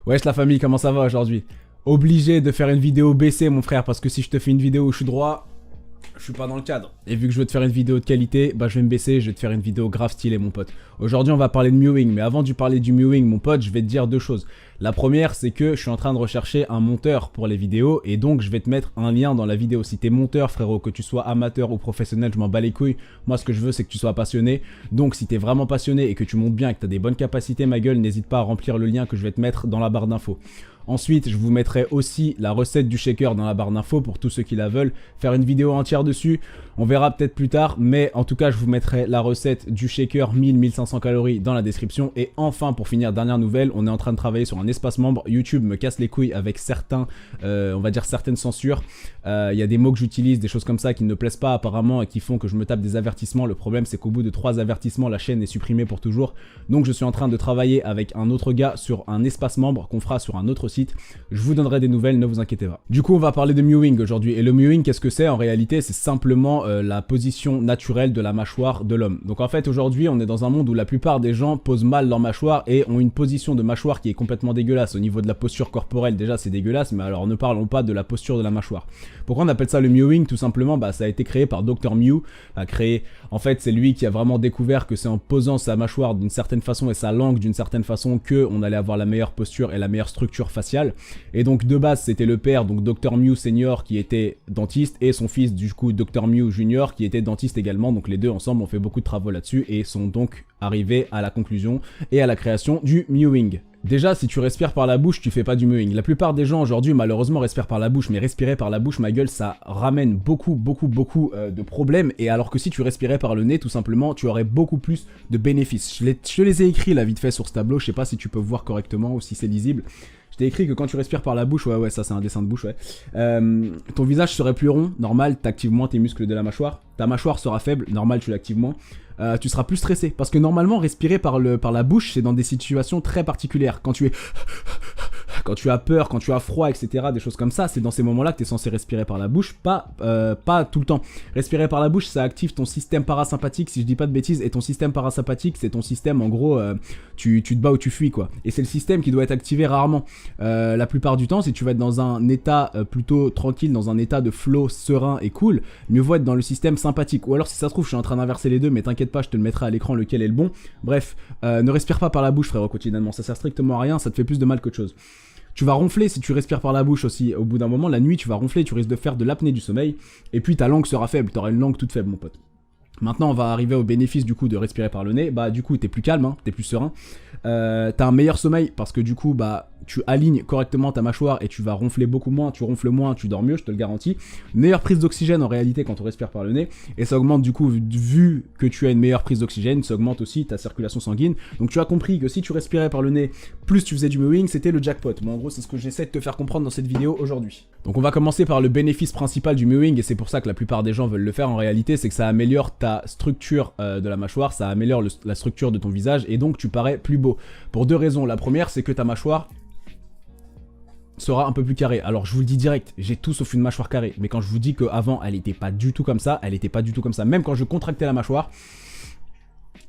Wesh la famille, comment ça va aujourd'hui? Obligé de faire une vidéo baissée mon frère, parce que si je te fais une vidéo où je suis droit, je suis pas dans le cadre. Et vu que je veux te faire une vidéo de qualité, bah je vais me baisser, je vais te faire une vidéo grave stylée mon pote. Aujourd'hui on va parler de mewing, mais avant de parler du mewing mon pote, je vais te dire deux choses. La première c'est que je suis en train de rechercher un monteur pour les vidéos, et donc je vais te mettre un lien dans la vidéo. Si t'es monteur frérot, que tu sois amateur ou professionnel, je m'en bats les couilles. Moi ce que je veux c'est que tu sois passionné. Donc si t'es vraiment passionné et que tu montes bien et que t'as des bonnes capacités ma gueule, n'hésite pas à remplir le lien que je vais te mettre dans la barre d'infos. Ensuite, je vous mettrai aussi la recette du shaker dans la barre d'infos pour tous ceux qui la veulent. Faire une vidéo entière dessus, on verra peut-être plus tard. Mais en tout cas, je vous mettrai la recette du shaker 1000-1500 calories dans la description. Et enfin, pour finir, dernière nouvelle, on est en train de travailler sur un espace membre. YouTube me casse les couilles avec certains, on va dire certaines censures. Il y a des mots que j'utilise, des choses comme ça qui ne me plaisent pas apparemment et qui font que je me tape des avertissements. Le problème, c'est qu'au bout de 3 avertissements, la chaîne est supprimée pour toujours. Donc, je suis en train de travailler avec un autre gars sur un espace membre qu'on fera sur un autre site. Je vous donnerai des nouvelles, ne vous inquiétez pas. Du coup, on va parler de mewing aujourd'hui. Et le mewing, qu'est-ce que c'est? En réalité, c'est simplement la position naturelle de la mâchoire de l'homme. Donc en fait, aujourd'hui, on est dans un monde où la plupart des gens posent mal leur mâchoire et ont une position de mâchoire qui est complètement dégueulasse. Au niveau de la posture corporelle, déjà, c'est dégueulasse, mais alors ne parlons pas de la posture de la mâchoire. Pourquoi on appelle ça le mewing? Tout simplement, ça a été créé par Dr Mew. En fait, c'est lui qui a vraiment découvert que c'est en posant sa mâchoire d'une certaine façon et sa langue d'une certaine façon qu'on allait avoir la meilleure posture et la meilleure structure faciale. Et donc de base c'était le père, donc Dr Mew senior qui était dentiste, et son fils du coup Dr Mew junior qui était dentiste également. Donc les deux ensemble ont fait beaucoup de travaux là-dessus et sont donc arrivés à la conclusion et à la création du mewing. Déjà, si tu respires par la bouche, tu fais pas du mewing. La plupart des gens aujourd'hui, malheureusement, respirent par la bouche, mais respirer par la bouche, ma gueule, ça ramène beaucoup de problèmes. Et alors que si tu respirais par le nez, tout simplement, tu aurais beaucoup plus de bénéfices. Je te les ai écrits là vite fait sur ce tableau, je sais pas si tu peux voir correctement ou si c'est lisible. Je t'ai écrit que quand tu respires par la bouche, ouais, ça c'est un dessin de bouche, ouais. Ton visage serait plus rond, normal, t'actives moins tes muscles de la mâchoire. Ta mâchoire sera faible, normal, tu l'actives moins. Tu seras plus stressé, parce que normalement, respirer par la bouche, c'est dans des situations très particulières. Quand tu as peur, quand tu as froid, etc., des choses comme ça, c'est dans ces moments-là que tu es censé respirer par la bouche, pas tout le temps. Respirer par la bouche, ça active ton système parasympathique, si je dis pas de bêtises, et ton système parasympathique, c'est ton système, en gros, tu te bats ou tu fuis, quoi. Et c'est le système qui doit être activé rarement. La plupart du temps, si tu vas être dans un état plutôt tranquille, dans un état de flow serein et cool, mieux vaut être dans le système sympathique. Ou alors, si ça se trouve, je suis en train d'inverser les deux, mais t'inquiète pas, je te le mettrai à l'écran lequel est le bon. Bref, ne respire pas par la bouche, frérot, quotidiennement, ça sert strictement à rien, ça te fait plus de mal qu'autre chose. Tu vas ronfler si tu respires par la bouche aussi. Au bout d'un moment, la nuit, tu vas ronfler, tu risques de faire de l'apnée du sommeil. Et puis ta langue sera faible, tu auras une langue toute faible, mon pote. Maintenant, on va arriver au bénéfice du coup de respirer par le nez. Du coup, t'es plus calme, hein, t'es plus serein. T'as un meilleur sommeil parce que du coup, tu alignes correctement ta mâchoire et tu vas ronfler beaucoup moins. Tu ronfles moins, tu dors mieux, je te le garantis. Meilleure prise d'oxygène en réalité quand on respire par le nez. Et ça augmente du coup, vu que tu as une meilleure prise d'oxygène, ça augmente aussi ta circulation sanguine. Donc tu as compris que si tu respirais par le nez, plus tu faisais du mewing, c'était le jackpot. Moi, en gros, c'est ce que j'essaie de te faire comprendre dans cette vidéo aujourd'hui. Donc on va commencer par le bénéfice principal du mewing, et c'est pour ça que la plupart des gens veulent le faire en réalité, c'est que ça améliore ta structure de la mâchoire, ça améliore la structure de ton visage, et donc tu parais plus beau. Pour deux raisons. La première, c'est que ta mâchoire sera un peu plus carrée. Alors je vous le dis direct, j'ai tout sauf une mâchoire carrée, mais quand je vous dis qu'avant elle était pas du tout comme ça, même quand je contractais la mâchoire,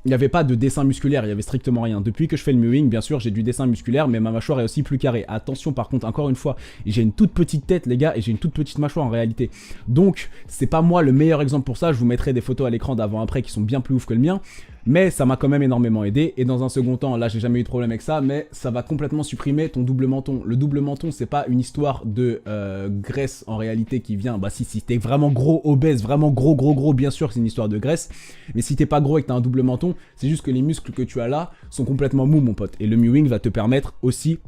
il n'y avait pas de dessin musculaire, il n'y avait strictement rien. Depuis que je fais le mewing, bien sûr, j'ai du dessin musculaire, mais ma mâchoire est aussi plus carrée. Attention par contre, encore une fois, j'ai une toute petite tête les gars, et j'ai une toute petite mâchoire en réalité. Donc, c'est pas moi le meilleur exemple pour ça, je vous mettrai des photos à l'écran d'avant-après qui sont bien plus ouf que le mien. Mais ça m'a quand même énormément aidé, et dans un second temps, là j'ai jamais eu de problème avec ça, mais ça va complètement supprimer ton double menton. Le double menton, c'est pas une histoire de graisse en réalité qui vient, si t'es vraiment gros, obèse, vraiment gros, bien sûr c'est une histoire de graisse, mais si t'es pas gros et que t'as un double menton, c'est juste que les muscles que tu as là sont complètement mous mon pote, et le mewing va te permettre aussi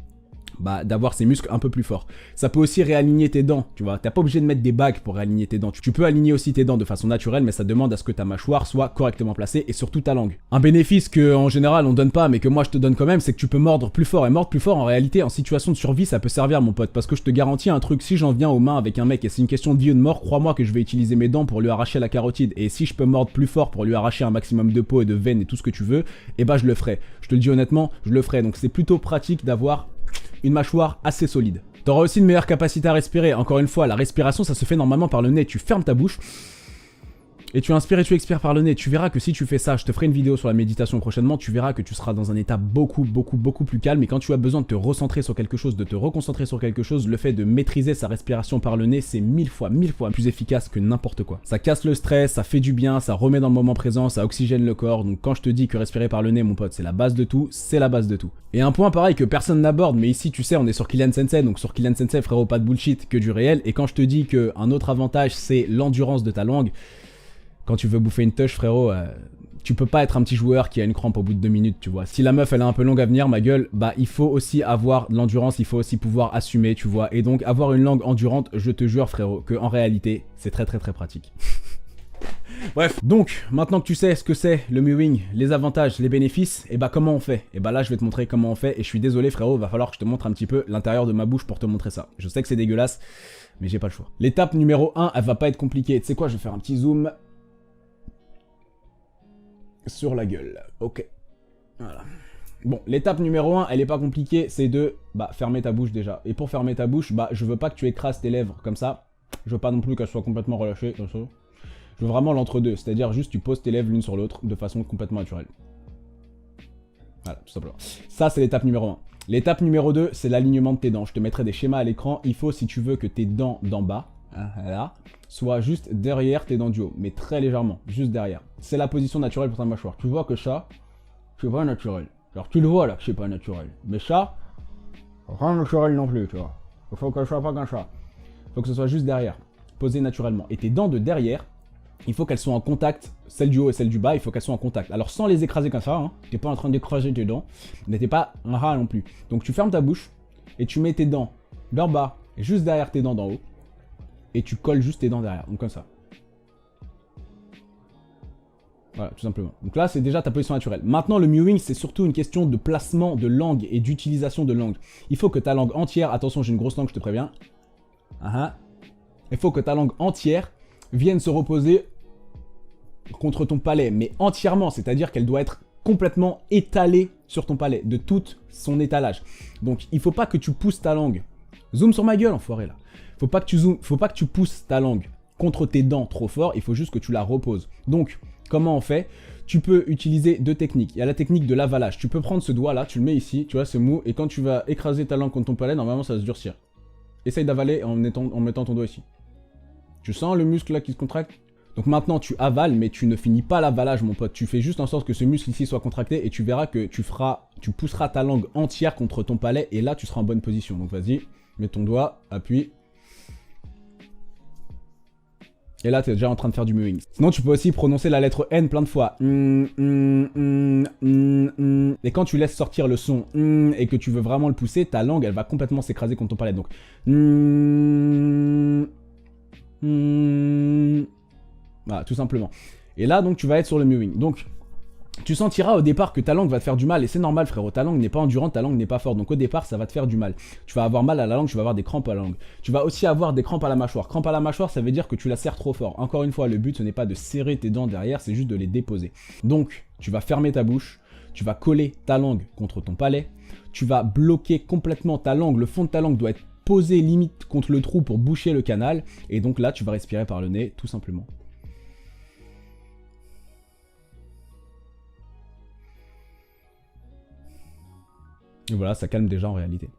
d'avoir ces muscles un peu plus forts. Ça peut aussi réaligner tes dents, tu vois. T'as pas obligé de mettre des bagues pour réaligner tes dents. Tu peux aligner aussi tes dents de façon naturelle, mais ça demande à ce que ta mâchoire soit correctement placée et surtout ta langue. Un bénéfice que en général on donne pas, mais que moi je te donne quand même, c'est que tu peux mordre plus fort. Et mordre plus fort en réalité, en situation de survie, ça peut servir mon pote. Parce que je te garantis un truc, si j'en viens aux mains avec un mec et c'est une question de vie ou de mort, crois-moi que je vais utiliser mes dents pour lui arracher la carotide. Et si je peux mordre plus fort pour lui arracher un maximum de peau et de veines et tout ce que tu veux, je le ferai. Je te le dis honnêtement, je le ferai. Donc c'est plutôt pratique d'avoir une mâchoire assez solide. T'auras aussi une meilleure capacité à respirer. Encore une fois, la respiration, ça se fait normalement par le nez. Tu fermes ta bouche Et tu inspires et tu expires par le nez. Tu verras que si tu fais ça, je te ferai une vidéo sur la méditation prochainement, tu verras que tu seras dans un état beaucoup plus calme. Et quand tu as besoin de te recentrer sur quelque chose, de te reconcentrer sur quelque chose, le fait de maîtriser sa respiration par le nez, c'est mille fois plus efficace que n'importe quoi. Ça casse le stress, ça fait du bien, ça remet dans le moment présent, ça oxygène le corps. Donc quand je te dis que respirer par le nez, mon pote, c'est la base de tout, c'est la base de tout. Et un point pareil que personne n'aborde, mais ici tu sais, on est sur Kylian Sensei, donc sur Kylian Sensei, frérot, pas de bullshit, que du réel. Et quand je te dis qu'un autre avantage, c'est l'endurance de ta langue, quand tu veux bouffer une touche, frérot, tu peux pas être un petit joueur qui a une crampe au bout de 2 minutes, tu vois. Si la meuf, elle est un peu longue à venir, ma gueule, bah il faut aussi avoir de l'endurance, il faut aussi pouvoir assumer, tu vois. Et donc, avoir une langue endurante, je te jure, frérot, que en réalité, c'est très pratique. Bref, donc, maintenant que tu sais ce que c'est le mewing, les avantages, les bénéfices, et bah comment on fait? Et bah là, je vais te montrer comment on fait, et je suis désolé, frérot, va falloir que je te montre un petit peu l'intérieur de ma bouche pour te montrer ça. Je sais que c'est dégueulasse, mais j'ai pas le choix. L'étape numéro 1, elle va pas être compliquée. Tu sais quoi, je vais faire un petit zoom sur la gueule. Ok. Voilà. Bon, l'étape numéro 1, elle est pas compliquée, c'est de fermer ta bouche déjà. Et pour fermer ta bouche, je veux pas que tu écrases tes lèvres comme ça. Je veux pas non plus qu'elles soient complètement relâchées comme ça. Je veux vraiment l'entre-deux, c'est-à-dire juste tu poses tes lèvres l'une sur l'autre de façon complètement naturelle. Voilà, tout simplement. Ça, c'est l'étape numéro 1. L'étape numéro 2, c'est l'alignement de tes dents. Je te mettrai des schémas à l'écran. Il faut, si tu veux, que tes dents d'en bas, là, soient juste derrière tes dents du haut, mais très légèrement, juste derrière. C'est la position naturelle pour ta mâchoire. Tu vois que ça, c'est pas naturel. Alors tu le vois là que c'est pas naturel. Mais ça, rien naturel non plus, tu vois. Il faut que ce soit pas comme ça. Il faut que ce soit juste derrière, posé naturellement. Et tes dents de derrière, il faut qu'elles soient en contact, celle du haut et celle du bas, il faut qu'elles soient en contact. Alors sans les écraser comme ça, hein, t'es pas en train d'écraser tes dents, mais t'es pas un rat non plus. Donc tu fermes ta bouche, et tu mets tes dents d'en bas, et juste derrière tes dents d'en haut, et tu colles juste tes dents derrière, donc comme ça. Voilà, tout simplement. Donc là, c'est déjà ta position naturelle. Maintenant, le mewing, c'est surtout une question de placement de langue et d'utilisation de langue. Il faut que ta langue entière, attention, j'ai une grosse langue, je te préviens. Il faut que ta langue entière vienne se reposer contre ton palais, mais entièrement, c'est-à-dire qu'elle doit être complètement étalée sur ton palais, de tout son étalage. Donc, il faut pas que tu pousses ta langue. Zoom sur ma gueule, enfoiré, là. Faut pas que tu pousses ta langue contre tes dents trop fort, il faut juste que tu la reposes. Donc, comment on fait? Tu peux utiliser deux techniques. Il y a la technique de l'avalage. Tu peux prendre ce doigt-là, tu le mets ici, tu vois, c'est mou, et quand tu vas écraser ta langue contre ton palais, normalement, ça va se durcir. Essaye d'avaler en mettant ton doigt ici. Tu sens le muscle là qui se contracte? Donc maintenant tu avales, mais tu ne finis pas l'avalage, mon pote. Tu fais juste en sorte que ce muscle ici soit contracté et tu verras que tu pousseras ta langue entière contre ton palais et là tu seras en bonne position. Donc vas-y, mets ton doigt, appuie. Et là, tu es déjà en train de faire du mewing. Sinon, tu peux aussi prononcer la lettre N plein de fois. Et quand tu laisses sortir le son et que tu veux vraiment le pousser, ta langue, elle va complètement s'écraser contre ton palais. Donc, voilà, tout simplement. Et là, donc, tu vas être sur le mewing. Donc, tu sentiras au départ que ta langue va te faire du mal, et c'est normal, frérot. Ta langue n'est pas endurante, ta langue n'est pas forte. Donc, au départ, ça va te faire du mal. Tu vas avoir mal à la langue, tu vas avoir des crampes à la langue. Tu vas aussi avoir des crampes à la mâchoire. Crampes à la mâchoire, ça veut dire que tu la serres trop fort. Encore une fois, le but, ce n'est pas de serrer tes dents derrière, c'est juste de les déposer. Donc, tu vas fermer ta bouche, tu vas coller ta langue contre ton palais, tu vas bloquer complètement ta langue, le fond de ta langue doit être posé limite contre le trou pour boucher le canal, et donc là, tu vas respirer par le nez, tout simplement. Et voilà, ça calme déjà en réalité.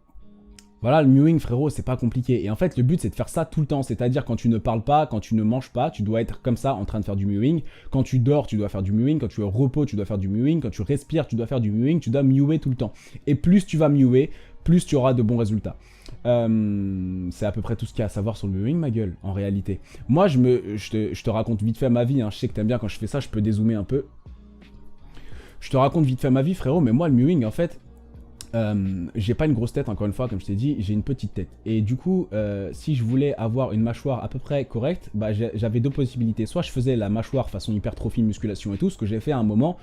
Voilà, le mewing, frérot, c'est pas compliqué. Et en fait, le but, c'est de faire ça tout le temps. C'est-à-dire, quand tu ne parles pas, quand tu ne manges pas, tu dois être comme ça, en train de faire du mewing. Quand tu dors, tu dois faire du mewing. Quand tu es au repos, tu dois faire du mewing. Quand tu respires, tu dois faire du mewing. Tu dois mewer tout le temps. Et plus tu vas mewer, plus tu auras de bons résultats. C'est à peu près tout ce qu'il y a à savoir sur le mewing, ma gueule, en réalité. Moi, je te raconte vite fait ma vie. Hein. Je sais que t'aimes bien quand je fais ça, je peux dézoomer un peu. Je te raconte vite fait ma vie, frérot, mais moi, le mewing, en fait... j'ai pas une grosse tête, encore une fois, comme je t'ai dit, j'ai une petite tête. Et du coup, si je voulais avoir une mâchoire à peu près correcte, j'avais deux possibilités. Soit je faisais la mâchoire façon hypertrophie, musculation et tout, ce que j'ai fait à un moment,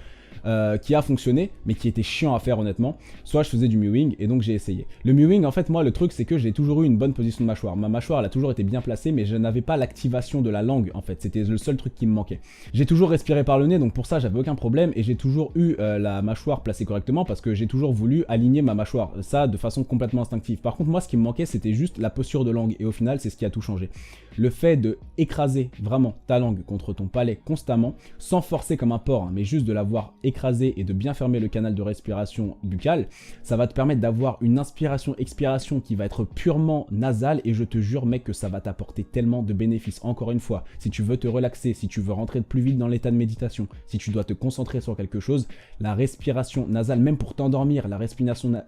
qui a fonctionné, mais qui était chiant à faire honnêtement, soit je faisais du mewing et donc j'ai essayé. Le mewing, en fait, moi, le truc, c'est que j'ai toujours eu une bonne position de mâchoire. Ma mâchoire, elle a toujours été bien placée, mais je n'avais pas l'activation de la langue, en fait. C'était le seul truc qui me manquait. J'ai toujours respiré par le nez, donc pour ça, j'avais aucun problème et j'ai toujours eu la mâchoire placée correctement parce que j'ai toujours voulu aligner ma mâchoire. Ça, de façon complètement instinctive. Par contre, moi, ce qui me manquait, c'était juste la posture de langue et au final, c'est ce qui a tout changé. Le fait de écraser vraiment ta langue contre ton palais constamment, sans forcer comme un porc, hein, mais juste de l'avoir écrasé et de bien fermer le canal de respiration buccale, ça va te permettre d'avoir une inspiration-expiration qui va être purement nasale et je te jure mec que ça va t'apporter tellement de bénéfices. Encore une fois, si tu veux te relaxer, si tu veux rentrer plus vite dans l'état de méditation, si tu dois te concentrer sur quelque chose, la respiration nasale, même pour t'endormir, la respiration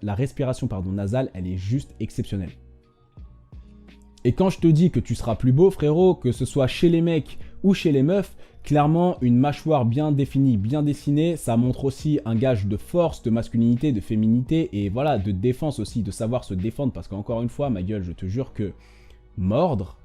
nasale, elle est juste exceptionnelle. Et quand je te dis que tu seras plus beau frérot, que ce soit chez les mecs ou chez les meufs, clairement une mâchoire bien définie, bien dessinée, ça montre aussi un gage de force, de masculinité, de féminité et voilà, de défense aussi, de savoir se défendre parce qu'encore une fois, ma gueule, je te jure que mordre,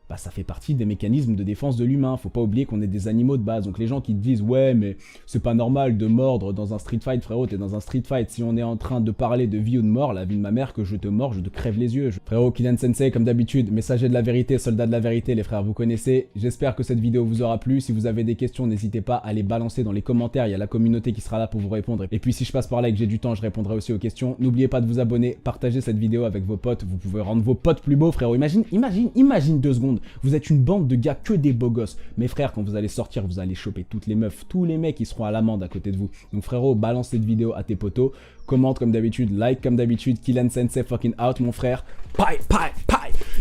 bah, ça fait partie des mécanismes de défense de l'humain. Faut pas oublier qu'on est des animaux de base. Donc les gens qui te disent ouais mais c'est pas normal de mordre dans un street fight, frérot, t'es dans un street fight. Si on est en train de parler de vie ou de mort, la vie de ma mère, que je te mords, je te crève les yeux. Frérot, Kylian Sensei comme d'habitude, messager de la vérité, soldat de la vérité les frères, vous connaissez. J'espère que cette vidéo vous aura plu. Si vous avez des questions, n'hésitez pas à les balancer dans les commentaires. Il y a la communauté qui sera là pour vous répondre. Et puis si je passe par là et que j'ai du temps, je répondrai aussi aux questions. N'oubliez pas de vous abonner, partagez cette vidéo avec vos potes. Vous pouvez rendre vos potes plus beaux, frérot. Imagine 2 secondes. Vous êtes une bande de gars que des beaux gosses. Mes frères, quand vous allez sortir, vous allez choper toutes les meufs, tous les mecs qui seront à l'amende à côté de vous. Donc frérot, balance cette vidéo à tes potos, commente comme d'habitude, like comme d'habitude, Kylian Sensei fucking out mon frère. Paille.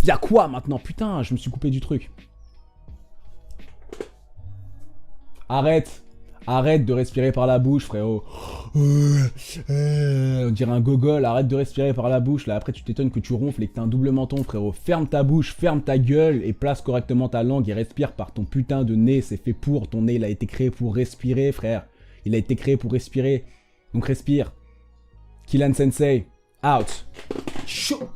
Y'a quoi maintenant? Putain, je me suis coupé du truc. Arrête de respirer par la bouche, frérot. On dirait un gogol, arrête de respirer par la bouche. Là, après, tu t'étonnes que tu ronfles et que t'as un double menton, frérot. Ferme ta bouche, ferme ta gueule et place correctement ta langue et respire par ton putain de nez. C'est fait pour. Ton nez, il a été créé pour respirer, frère. Il a été créé pour respirer. Donc respire. Kylian Sensei, out. Chaud.